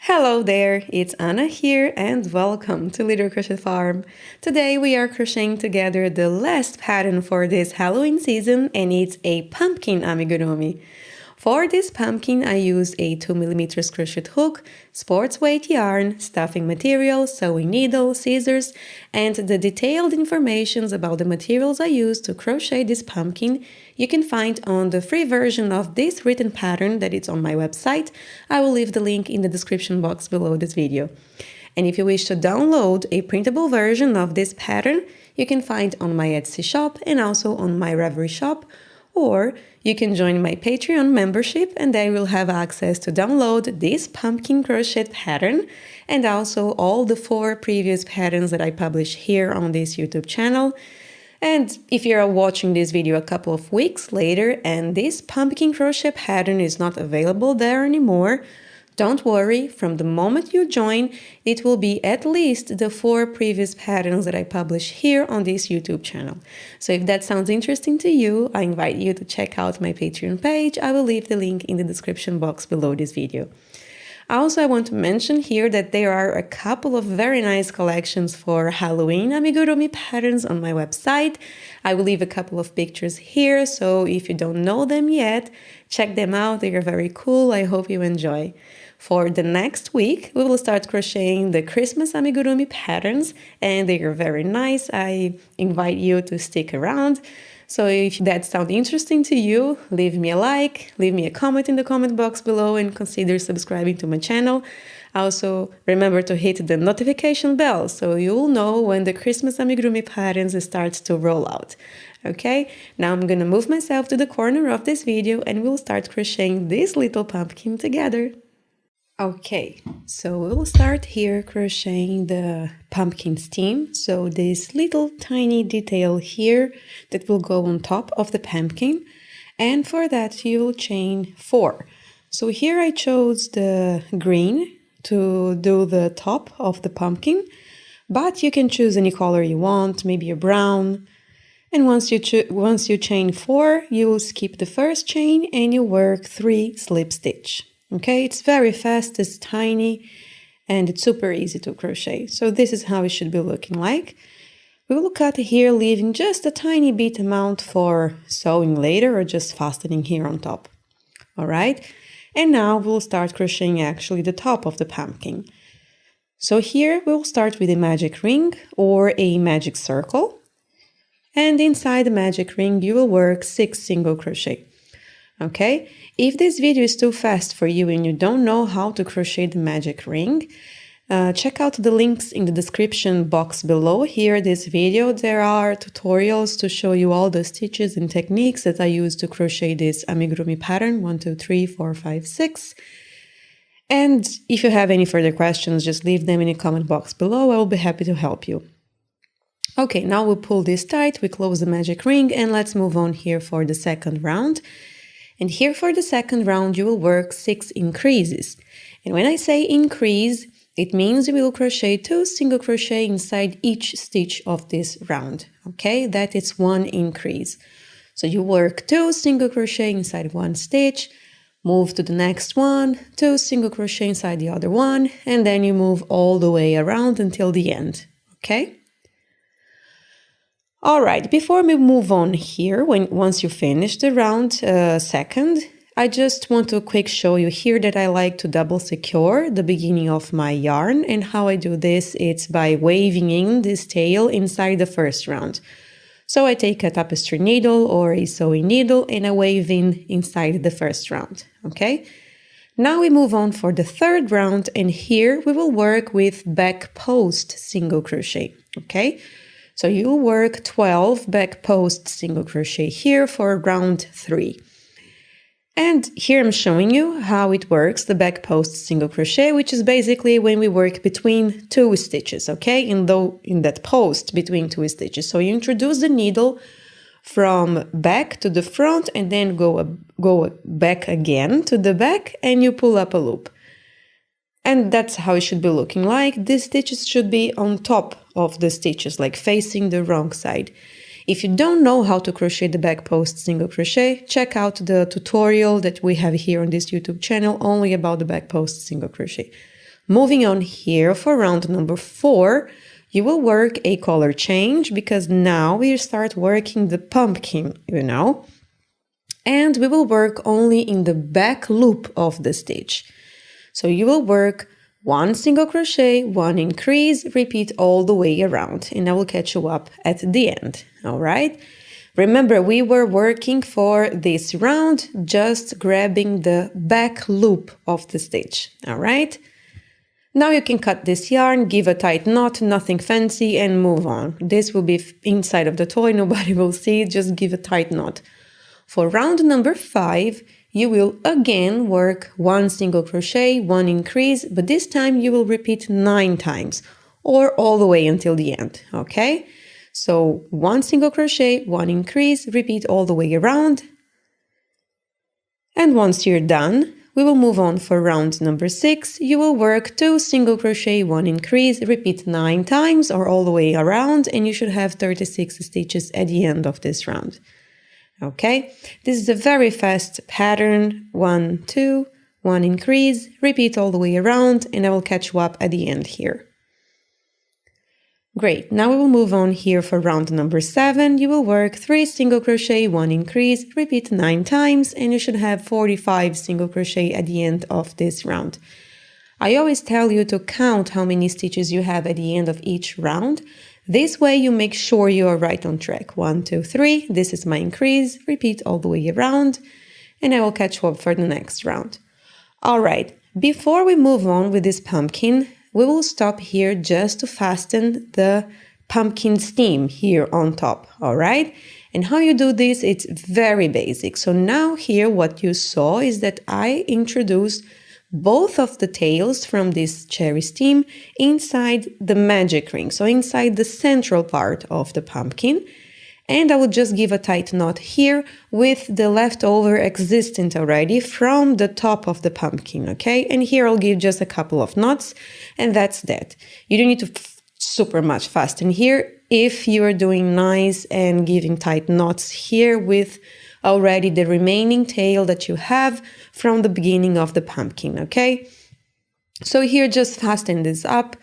Hello there, it's Anna here and welcome to Little Crochet Farm. Today we are crocheting together the last pattern for this Halloween season and it's a pumpkin amigurumi. For this pumpkin I used a 2mm crochet hook, sports weight yarn, stuffing material, sewing needle, scissors, and the detailed information about the materials I used to crochet this pumpkin you can find on the free version of this written pattern that is on my website. I will leave the link in the description box below this video. And if you wish to download a printable version of this pattern, you can find on my Etsy shop and also on my Ravelry shop, or you can join my Patreon membership and then you'll have access to download this pumpkin crochet pattern and also all the 4 previous patterns that I publish here on this YouTube channel. And if you're watching this video a couple of weeks later and this pumpkin crochet pattern is not available there anymore, don't worry, from the moment you join, it will be at least the 4 previous patterns that I publish here on this YouTube channel. So if that sounds interesting to you, I invite you to check out my Patreon page. I will leave the link in the description box below this video. Also, I want to mention here that there are a couple of very nice collections for Halloween amigurumi patterns on my website. I will leave a couple of pictures here, so if you don't know them yet, check them out. They are very cool. I hope you enjoy. For the next week, we will start crocheting the Christmas amigurumi patterns, and they are very nice. I invite you to stick around. So if that sounds interesting to you, leave me a like, leave me a comment in the comment box below, and consider subscribing to my channel. Also, remember to hit the notification bell so you'll know when the Christmas amigurumi patterns start to roll out. Okay, now I'm gonna move myself to the corner of this video and we'll start crocheting this little pumpkin together. Okay, so we'll start here crocheting the pumpkin stem. So this little tiny detail here that will go on top of the pumpkin. And for that you'll chain 4. So here I chose the green to do the top of the pumpkin, but you can choose any color you want, maybe a brown. And once you chain 4, you will skip the first chain and you work 3 slip stitch. Okay, it's very fast, it's tiny, and it's super easy to crochet. So this is how it should be looking like. We will cut here, leaving just a tiny bit amount for sewing later or just fastening here on top. All right, and now we'll start crocheting actually the top of the pumpkin. So here we'll start with a magic ring or a magic circle. And inside the magic ring, you will work 6 single crochet. Okay, if this video is too fast for you and you don't know how to crochet the magic ring, check out the links in the description box below here this video. There are tutorials to show you all the stitches and techniques that I use to crochet this amigurumi pattern 1, 2, 3, 4, 5, 6. And if you have any further questions, just leave them in the comment box below. I will be happy to help you. Okay, now we pull this tight, we close the magic ring, and let's move on here for the second round. And here for the second round, you will work 6 increases. And when I say increase, it means you will crochet 2 single crochet inside each stitch of this round. Okay, that is 1 increase. So you work 2 single crochet inside 1 stitch, move to the next one, 2 single crochet inside the other one, and then you move all the way around until the end. Okay? All right, before we move on here, once you finish the round second, I just want to quick show you here that I like to double secure the beginning of my yarn, and how I do this, it's by waving in this tail inside the first round. So I take a tapestry needle or a sewing needle and I wave in inside the first round, okay? Now we move on for the third round, and here we will work with back post single crochet, okay? So you'll work 12 back post single crochet here for round 3. And here I'm showing you how it works, the back post single crochet, which is basically when we work between 2 stitches, okay? In that post between 2 stitches. So you introduce the needle from back to the front and then go back again to the back and you pull up a loop. And that's how it should be looking like. These stitches should be on top of the stitches, like facing the wrong side. If you don't know how to crochet the back post single crochet, check out the tutorial that we have here on this YouTube channel only about the back post single crochet. Moving on here for round number 4, you will work a color change because now we start working the pumpkin, and we will work only in the back loop of the stitch. So you will work 1 single crochet, 1 increase, repeat all the way around, and I will catch you up at the end, all right? Remember, we were working for this round, just grabbing the back loop of the stitch, all right? Now you can cut this yarn, give a tight knot, nothing fancy, and move on. This will be inside of the toy, nobody will see it, just give a tight knot. For round number 5, you will again work 1 single crochet, 1 increase, but this time you will repeat 9 times, or all the way until the end, okay? So 1 single crochet, 1 increase, repeat all the way around. And once you're done, we will move on for round number 6. You will work 2 single crochet, 1 increase, repeat 9 times or all the way around, and you should have 36 stitches at the end of this round. Okay, this is a very fast pattern. 1, 2, 1 increase, repeat all the way around, and I will catch you up at the end here. Great, now we will move on here for round number 7. You will work 3 single crochet, 1 increase, repeat 9 times, and you should have 45 single crochet at the end of this round. I always tell you to count how many stitches you have at the end of each round. This way you make sure you are right on track. 1, 2, 3, this is my increase, repeat all the way around, and I will catch you up for the next round. All right, before we move on with this pumpkin, we will stop here just to fasten the pumpkin stem here on top, all right? And how you do this, it's very basic. So now here what you saw is that I introduced both of the tails from this cherry stem inside the magic ring, so inside the central part of the pumpkin. And I will just give a tight knot here with the leftover existent already from the top of the pumpkin, okay? And here I'll give just a couple of knots, and that's that. You don't need to super much fasten here if you are doing nice and giving tight knots here with already the remaining tail that you have from the beginning of the pumpkin, okay? So here just fasten this up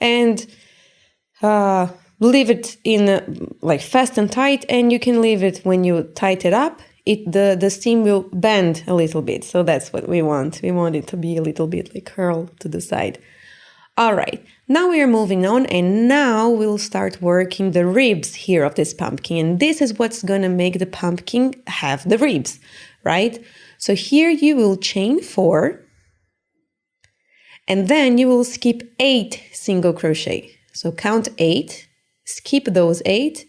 and leave it in like fast and tight, and you can leave it when you tighten it up. The stem will bend a little bit, so that's what we want. We want it to be a little bit like curl to the side. All right, now we are moving on, and now we'll start working the ribs here of this pumpkin. And this is what's gonna make the pumpkin have the ribs, right? So here you will chain 4, and then you will skip 8 single crochet. So count 8, skip those 8,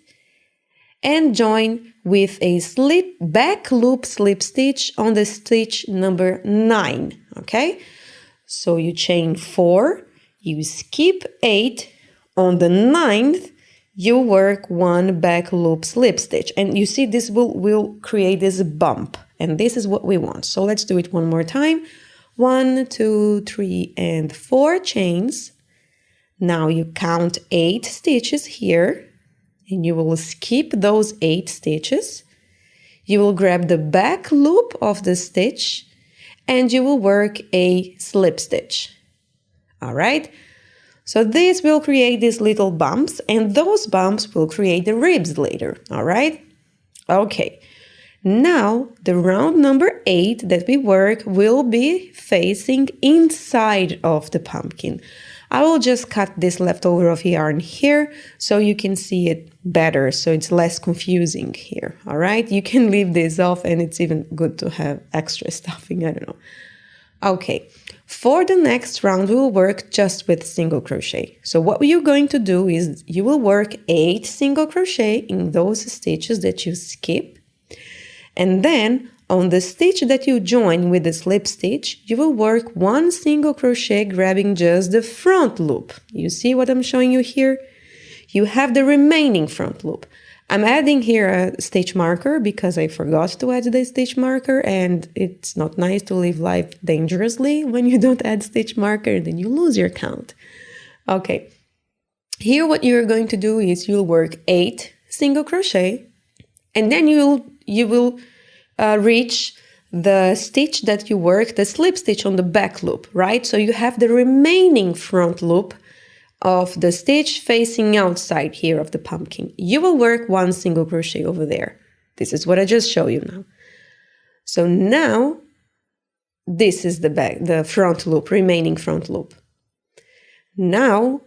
and join with a back loop slip stitch on the stitch number 9, okay? So you chain 4, you skip 8, on the 9th, you work 1 back loop slip stitch. And you see this will create this bump, and this is what we want. So let's do it one more time. 1, 2, 3, and 4 chains. Now you count 8 stitches here, and you will skip those 8 stitches. You will grab the back loop of the stitch, and you will work a slip stitch. All right, so this will create these little bumps, and those bumps will create the ribs later, all right? Okay, now the round number 8 that we work will be facing inside of the pumpkin. I will just cut this leftover of yarn here so you can see it better, so it's less confusing here, all right? You can leave this off, and it's even good to have extra stuffing, I don't know. Okay, for the next round, we will work just with single crochet. So what you're going to do is you will work 8 single crochet in those stitches that you skip. And then on the stitch that you join with the slip stitch, you will work 1 single crochet grabbing just the front loop. You see what I'm showing you here? You have the remaining front loop. I'm adding here a stitch marker because I forgot to add the stitch marker, and it's not nice to live life dangerously when you don't add stitch marker, and then you lose your count. Okay, here what you're going to do is you'll work 8 single crochet, and then you will reach the stitch that you work, the slip stitch on the back loop, right? So you have the remaining front loop of the stitch facing outside here of the pumpkin. You will work 1 single crochet over there. This is what I just showed you now. So now this is the front loop, remaining front loop. Now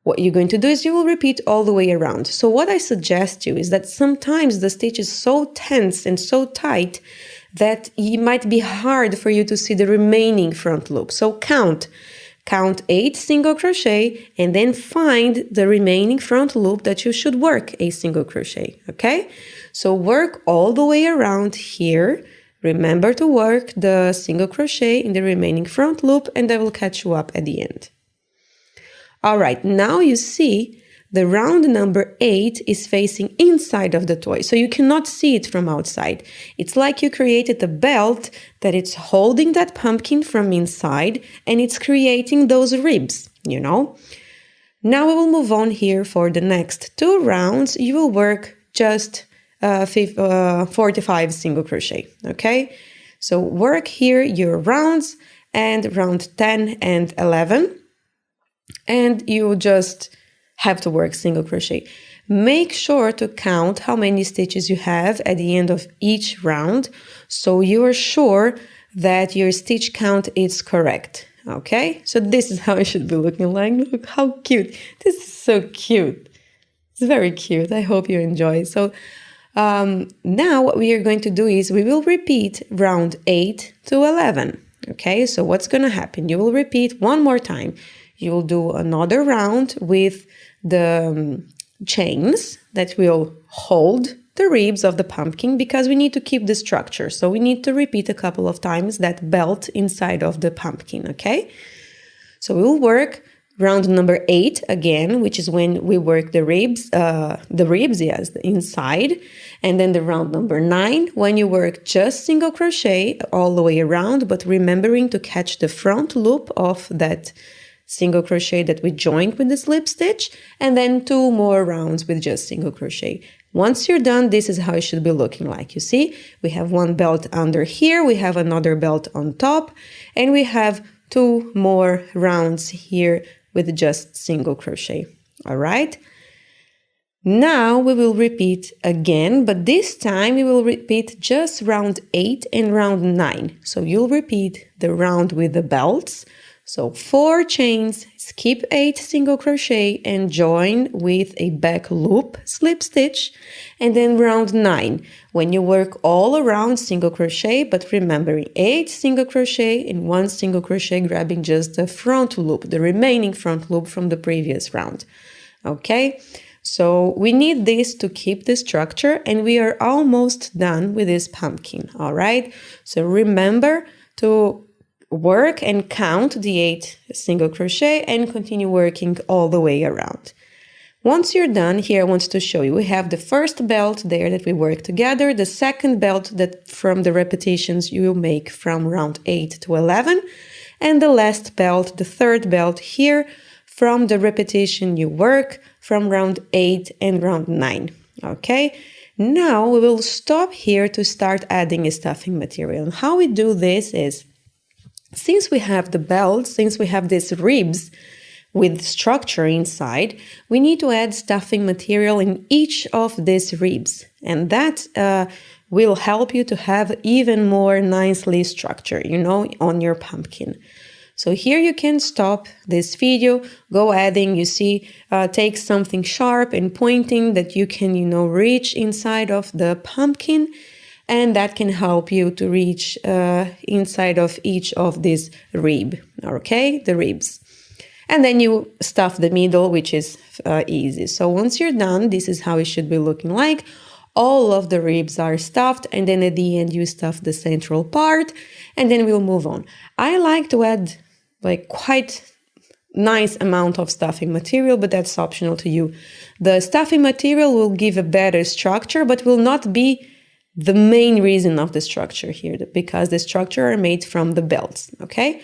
what you're going to do is you will repeat all the way around. So what I suggest you is that sometimes the stitch is so tense and so tight that it might be hard for you to see the remaining front loop. So count 8 single crochet and then find the remaining front loop that you should work a single crochet, okay? So work all the way around here. Remember to work the single crochet in the remaining front loop, and I will catch you up at the end. All right, now you see the round number 8 is facing inside of the toy, so you cannot see it from outside. It's like you created a belt that it's holding that pumpkin from inside, and it's creating those ribs, you know. Now we will move on here for the next 2 rounds. You will work just 45 single crochet, okay? So work here your rounds and round 10 and 11. And you just have to work single crochet. Make sure to count how many stitches you have at the end of each round, so you are sure that your stitch count is correct. Okay, so this is how it should be looking like. Look how cute. This is so cute. It's very cute. I hope you enjoy. So now what we are going to do is we will repeat round 8 to 11. Okay, so what's going to happen? You will repeat one more time. You will do another round with the chains that will hold the ribs of the pumpkin, because we need to keep the structure. So we need to repeat a couple of times that belt inside of the pumpkin, okay? So we will work round number 8 again, which is when we work the ribs, yes, the inside. And then the round number 9, when you work just single crochet all the way around, but remembering to catch the front loop of that single crochet that we joined with the slip stitch, and then 2 more rounds with just single crochet. Once you're done, this is how it should be looking like. You see, we have 1 belt under here, we have another belt on top, and we have 2 more rounds here with just single crochet. All right. Now we will repeat again, but this time we will repeat just round 8 and round 9. So you'll repeat the round with the belts. So 4 chains, skip 8 single crochet and join with a back loop slip stitch, and then round 9 when you work all around single crochet, but remembering 8 single crochet and 1 single crochet, grabbing just the front loop, the remaining front loop from the previous round. Okay, so we need this to keep the structure, and we are almost done with this pumpkin. All right, so remember to work and count the 8 single crochet and continue working all the way around. Once you're done, here I want to show you, we have the first belt there that we work together, the second belt that from the repetitions you will make from round 8 to 11, and the last belt, the third belt here from the repetition you work from round 8 and round 9. Okay, now we will stop here to start adding a stuffing material. And how we do this is, since we have the belt, since we have these ribs with structure inside, we need to add stuffing material in each of these ribs. And that will help you to have even more nicely structure, you know, on your pumpkin. So here you can stop this video, go adding, you see, take something sharp and pointing that you can, you know, reach inside of the pumpkin. And that can help you to reach inside of each of these rib, okay, the ribs. And then you stuff the middle, which is easy. So once you're done, this is how it should be looking like. All of the ribs are stuffed, and then at the end you stuff the central part, and then we'll move on. I like to add like quite nice amount of stuffing material, but that's optional to you. The stuffing material will give a better structure, but will not be the main reason of the structure here, because the structure are made from the belts, okay?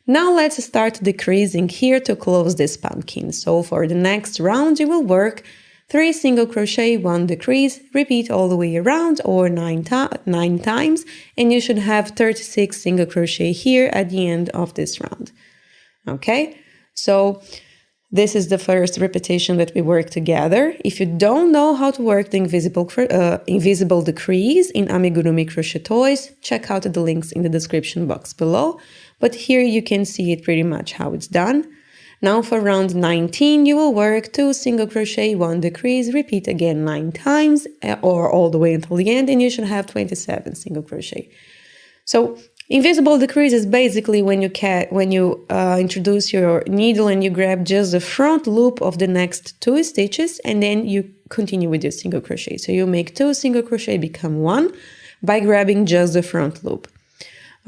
Now let's start decreasing here to close this pumpkin. So for the next round, you will work 3 single crochet, 1 decrease, repeat all the way around or 9 times, and you should have 36 single crochet here at the end of this round. Okay, so this is the first repetition that we work together. If you don't know how to work the invisible decrease in amigurumi crochet toys, check out the links in the description box below. But here you can see it pretty much how it's done. Now for round 19, you will work 2 single crochet, 1 decrease, repeat again 9 times or all the way until the end, and you should have 27 single crochet. So invisible decrease is basically when you introduce your needle and you grab just the front loop of the next 2 stitches, and then you continue with your single crochet. So you make 2 single crochet become 1 by grabbing just the front loop.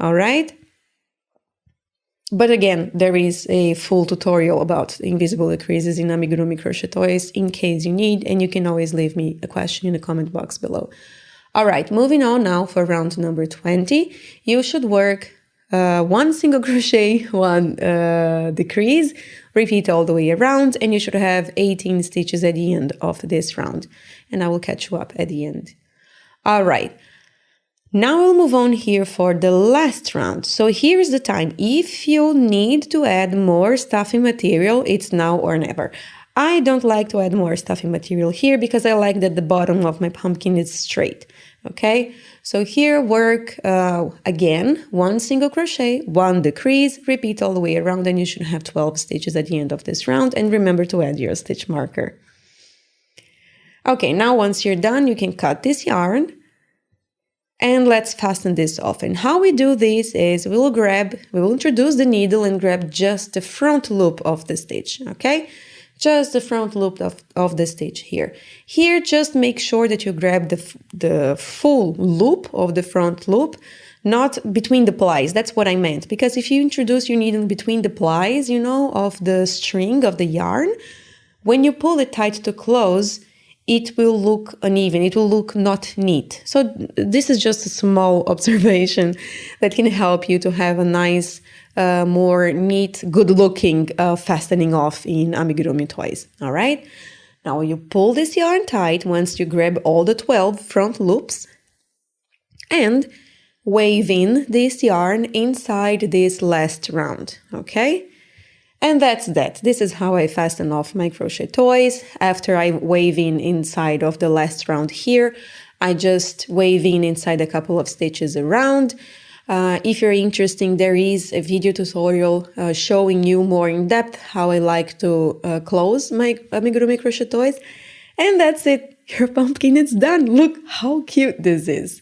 All right. But again, there is a full tutorial about invisible decreases in amigurumi crochet toys in case you need, and you can always leave me a question in the comment box below. All right, moving on now for round number 20, you should work 1 single crochet, 1 decrease, repeat all the way around, and you should have 18 stitches at the end of this round. And I will catch you up at the end. All right. Now we'll move on here for the last round. So here's the time. If you need to add more stuffing material, it's now or never. I don't like to add more stuffing material here because I like that the bottom of my pumpkin is straight. Okay, so here work again 1 single crochet, 1 decrease, repeat all the way around, and you should have 12 stitches at the end of this round. And remember to add your stitch marker. Okay, now once you're done, you can cut this yarn. And let's fasten this off. And how we do this is we will introduce the needle and grab just the front loop of the stitch, okay? Just the front loop of the stitch here. Here, just make sure that you grab the full loop of the front loop, not between the plies. That's what I meant. Because if you introduce your needle between the plies, you know, of the string of the yarn, when you pull it tight to close, it will look uneven, it will look not neat. So this is just a small observation that can help you to have a nice, more neat, good-looking fastening off in amigurumi toys, all right? Now you pull this yarn tight once you grab all the 12 front loops and wave in this yarn inside this last round, okay? And that's that. This is how I fasten off my crochet toys. After I wave in inside of the last round here, I just wave in inside a couple of stitches around. If you're interested, there is a video tutorial showing you more in depth how I like to close my amigurumi crochet toys. And that's it. Your pumpkin is done. Look how cute this is.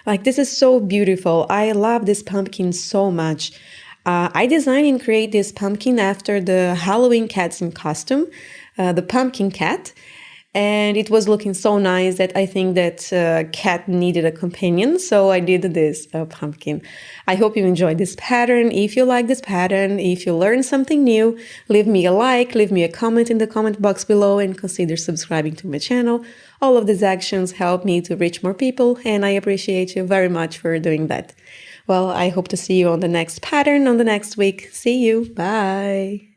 Like, this is so beautiful. I love this pumpkin so much. I designed and created this pumpkin after the Halloween cats in costume, the pumpkin cat, and it was looking so nice that I think that cat needed a companion, so I did this pumpkin. I hope you enjoyed this pattern. If you like this pattern, if you learned something new, leave me a like, leave me a comment in the comment box below, and consider subscribing to my channel. All of these actions help me to reach more people, and I appreciate you very much for doing that. Well, I hope to see you on the next pattern on the next week. See you. Bye.